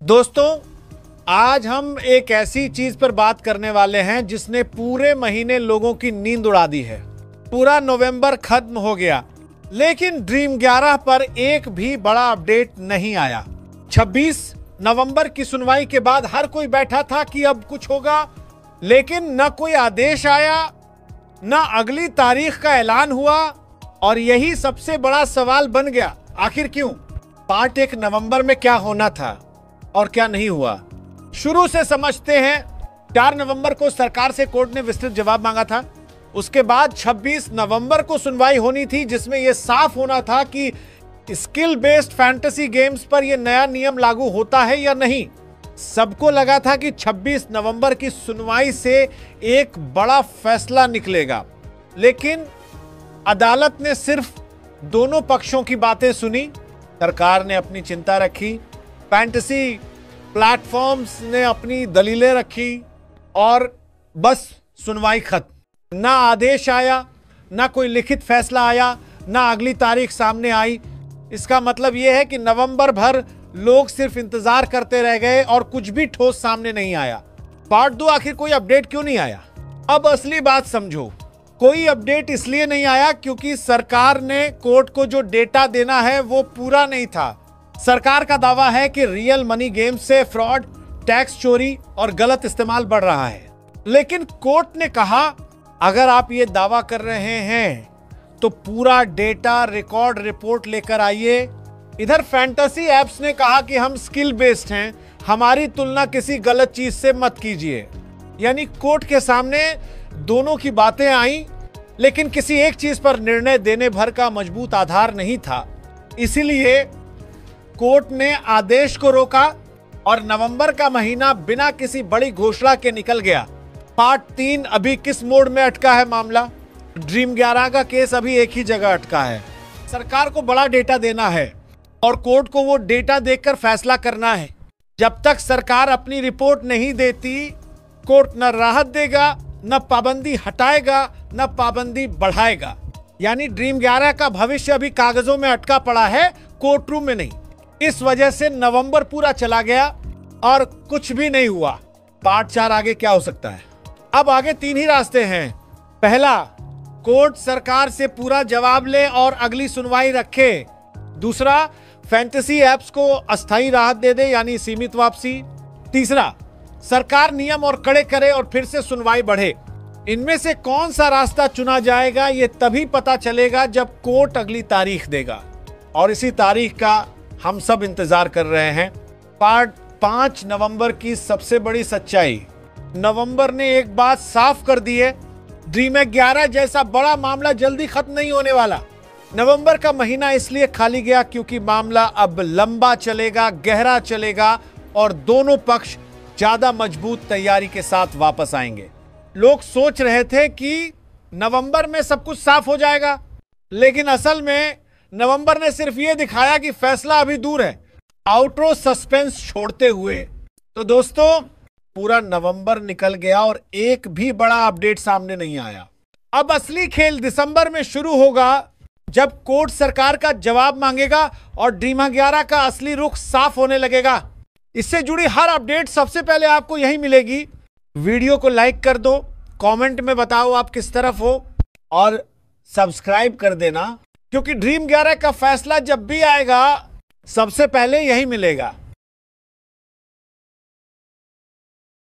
दोस्तों, आज हम एक ऐसी चीज पर बात करने वाले हैं जिसने पूरे महीने लोगों की नींद उड़ा दी है। पूरा नवंबर खत्म हो गया, लेकिन ड्रीम 11 पर एक भी बड़ा अपडेट नहीं आया। 26 नवंबर की सुनवाई के बाद हर कोई बैठा था कि अब कुछ होगा, लेकिन न कोई आदेश आया, न अगली तारीख का ऐलान हुआ। और यही सबसे बड़ा सवाल बन गया, आखिर क्यों? पार्ट 1 नवंबर में क्या होना था और क्या नहीं हुआ, शुरू से समझते हैं। 4 नवंबर को सरकार से कोर्ट ने विस्तृत जवाब मांगा था। उसके बाद 26 नवंबर को सुनवाई होनी थी, जिसमें यह साफ होना था कि स्किल बेस्ड फैंटेसी गेम्स पर यह नया नियम लागू होता है या नहीं। सबको लगा था कि 26 नवंबर की सुनवाई से एक बड़ा फैसला निकलेगा, लेकिन अदालत ने सिर्फ दोनों पक्षों की बातें सुनी। सरकार ने अपनी चिंता रखी, फैंटेसी प्लेटफॉर्म्स ने अपनी दलीलें रखी और बस सुनवाई खत्म। ना आदेश आया, ना कोई लिखित फैसला आया, ना अगली तारीख सामने आई। इसका मतलब यह है कि नवंबर भर लोग सिर्फ इंतजार करते रह गए और कुछ भी ठोस सामने नहीं आया। पार्ट 2 आखिर कोई अपडेट क्यों नहीं आया? अब असली बात समझो। कोई अपडेट इसलिए नहीं आया क्योंकि सरकार ने कोर्ट को जो डेटा देना है वो पूरा नहीं था। सरकार का दावा है कि रियल मनी गेम्स से फ्रॉड, टैक्स चोरी और गलत इस्तेमाल बढ़ रहा है, लेकिन कोर्ट ने कहा अगर आप ये दावा कर रहे हैं तो पूरा डेटा, रिकॉर्ड, रिपोर्ट लेकर आइए। इधर फैंटेसी एप्स ने कहा कि हम स्किल बेस्ड हैं, हमारी तुलना किसी गलत चीज से मत कीजिए। यानी कोर्ट के सामने दोनों की बातें आई, लेकिन किसी एक चीज पर निर्णय देने भर का मजबूत आधार नहीं था। इसीलिए कोर्ट ने आदेश को रोका और नवंबर का महीना बिना किसी बड़ी घोषणा के निकल गया। पार्ट 3 अभी किस मोड में अटका है मामला? ड्रीम 11 का केस अभी एक ही जगह अटका है। सरकार को बड़ा डेटा देना है और कोर्ट को वो डेटा देखकर फैसला करना है। जब तक सरकार अपनी रिपोर्ट नहीं देती, कोर्ट न राहत देगा, न पाबंदी हटाएगा, न पाबंदी बढ़ाएगा। यानी ड्रीम 11 का भविष्य अभी कागजों में अटका पड़ा है, कोर्ट रूम में नहीं। इस वजह से नवंबर पूरा चला गया और कुछ भी नहीं हुआ। पार्ट 4 आगे क्या हो सकता है? अब आगे 3 ही रास्ते हैं। पहला, कोर्ट सरकार से पूरा जवाब ले और अगली सुनवाई रखे। दूसरा, फैंटेसी एप्स को अस्थायी राहत दे दे, यानी सीमित वापसी। तीसरा, सरकार नियम और कड़े करे और फिर से सुनवाई बढ़े। इनमें से कौन सा रास्ता चुना जाएगा ये तभी पता चलेगा जब कोर्ट अगली तारीख देगा, और इसी तारीख का हम सब इंतजार कर रहे हैं। पार्ट 5 नवंबर की सबसे बड़ी सच्चाई। नवंबर ने एक बात साफ कर दी है, ड्रीम 11 जैसा बड़ा मामला जल्दी खत्म नहीं होने वाला। नवंबर का महीना इसलिए खाली गया क्योंकि मामला अब लंबा चलेगा, गहरा चलेगा और दोनों पक्ष ज्यादा मजबूत तैयारी के साथ वापस आएंगे। लोग सोच रहे थे कि नवंबर में सब कुछ साफ हो जाएगा, लेकिन असल में नवंबर ने सिर्फ ये दिखाया कि फैसला अभी दूर है, आउटरो सस्पेंस छोड़ते हुए। तो दोस्तों, पूरा नवंबर निकल गया और एक भी बड़ा अपडेट सामने नहीं आया। अब असली खेल दिसंबर में शुरू होगा, जब कोर्ट सरकार का जवाब मांगेगा और ड्रीम 11 का असली रुख साफ होने लगेगा। इससे जुड़ी हर अपडेट सबसे पहले आपको यही मिलेगी। वीडियो को लाइक कर दो, कमेंट में बताओ आप किस तरफ हो, और सब्सक्राइब कर देना, क्योंकि ड्रीम 11 का फैसला जब भी आएगा सबसे पहले यही मिलेगा।